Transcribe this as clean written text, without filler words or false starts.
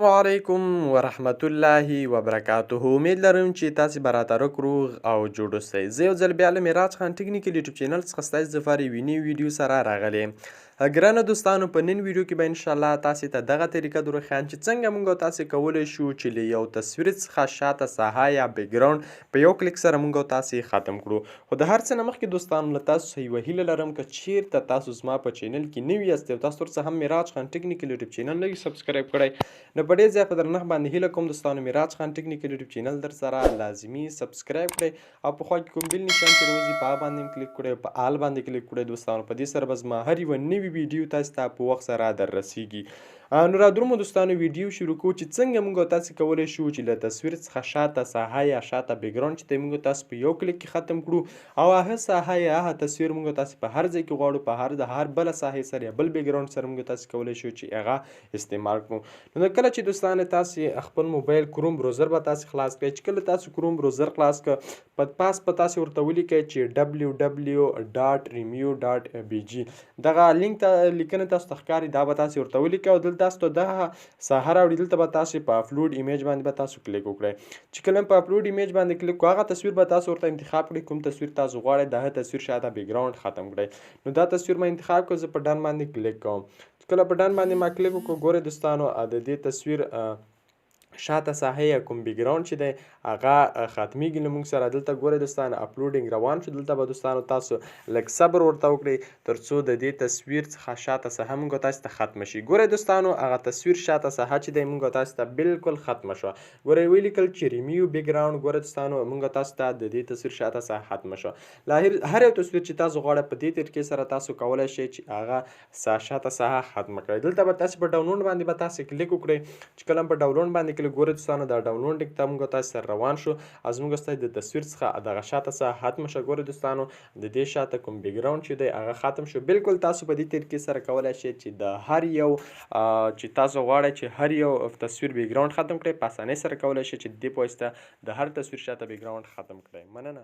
علیکم ورحمت الله وبرکاته. امید لرم چې تاسې به راته روغ او جوړ اوسئ. زه یو ځل بیا له میراج خان ټکنیکل یوټیوب چینل څخه ستاسې دپاره یوې نوې ویډیو سره راغلی یم. ګرانه دوستانو، په نن ویډیو کې به انشاءالله تاسې ته دغه طریقه دروښیم چې څنګه موږ او تاسې کولی شو چې له یو تصویر څخه شاته ساحه یا بیکګراوند په یو کلیک سره موږ او تاسې ختم کړو. خو د هر څه نه مخکې دوستانو، له تاسو څخه یوه هیله لرم که چیرته تاسو زما په چینل کې نوي یاست او تاسو ورڅخه هم میراج خان ټکنیکل یوټیوب چینل نه وي سبسکرایب کړی، نو په ډېر زیات په درنښت باندې هیله کوم دوستانو میراج خان ټکنیکل یوټیوب چینل در سره لازمي سبسکرایب کړئ او په خوا کې کوم بیل نشان چې راوځي په هغه باندې کلیک کړئ او په آل باندې کلیک کړئ دوستانو. په دې سره به زما هر یوه نوې ویډیو تاسو ته په وخت سره در رسیږي. نو را درومو دوستانو، ویډیو شروع کوو چې څنګه موږ او تاسې کولی شو چې له تصویر څخه شاته ساحه یا شاته بیکګراوند چې دی موږ او تاسې په یو کلیک کې ختم کړو او هغه ساحه یا هغه تصویر موږ او تاسې په هر ځای کې غواړو په هر بله ساحې سره یا بل بیکګراوند سره موږ او تاسې کولی شو چې هغه استعمال کړو. نو کله چې دوستانو تاسې خپل موبایل کروم بروزر به تاسې خلاص کړئ، چې کله تاسو کروم بروزر خلاص کړه په تاسې ورته ولیکئ چې www.review.bg دغه لینک ته لیکنه تاسو ته ښکاري، دا به تاسې ورته ولیکئ او دلته تاسو ته دغه ساحه راوړي. دلته به تاسې په اپلوډ ایمیج باندې به تاسو کلیک وکړئ. چې کله په اپلوډ ایمیج باندې کلیک کړو، هغه تصویر به تاسو ورته انتخاب کړئ، کوم تصویر تاسو غواړئ د هغه تصویر شاته بیکګراوند ختم کړئ. نو دا تصویر ما انتخاب کړ، زه په ډن باندې کلیک کوم. چې کله په ډن باندې ما کلیک وکړو، ګورئ دوستانو د دې تصویر شاته ساحه یا کوم بیکګراوند چې دی هغه ختمیږي له موږ سره. دلته ګورئ دوستانو اپلوډینګ روان شو. دلته به دوستانو تاسو لږ صبر ورته وکړئ تر څو د دې تصویر څخه شاته ساحه موږ او تاسې ته ختمه شي. ګورئ دوستانو هغه تصویر شاته ساحه چې دی موږ او تاسې ته بالکل ختمه شوه. ګورئ ولیکل چې ریمیو بیکګراوند. ګورئ دوستانو موږ او تاسو ته د دې تصویر شاته ساحه ختمه شوه. هر یو تصویر چې تاسو غواړئ په دې طریقې سره تاسو کولی شئ چې هغه شاته ساحه ختمه کړئ. دلته به تاسې په ډاونلوډ باندې به تاسې کلیک وکړئ. چې کله په ډاونلوډ باندې کلیک، ګورئ دوستانو دا ډاونلوډینګ ته موږ تاسې سره روان شو او زموږ ستاسې د تصویر څخه دغه شاته ساحه ختمه شوه. ګورئ دوستانو د دې شاته کوم بیکګراوند چې دی هغه ختم شو. بالکل تاسو په دې طریقې سره کولی شئ چې د هر یو چې تاسو غواړئ چې هر یو تصویر بیکګراوند ختم کړئ، په اسانۍ سره کولی شئ چې د دې په واسطه د هر تصویر شاته بیکګراوند ختم کړئ. مننه.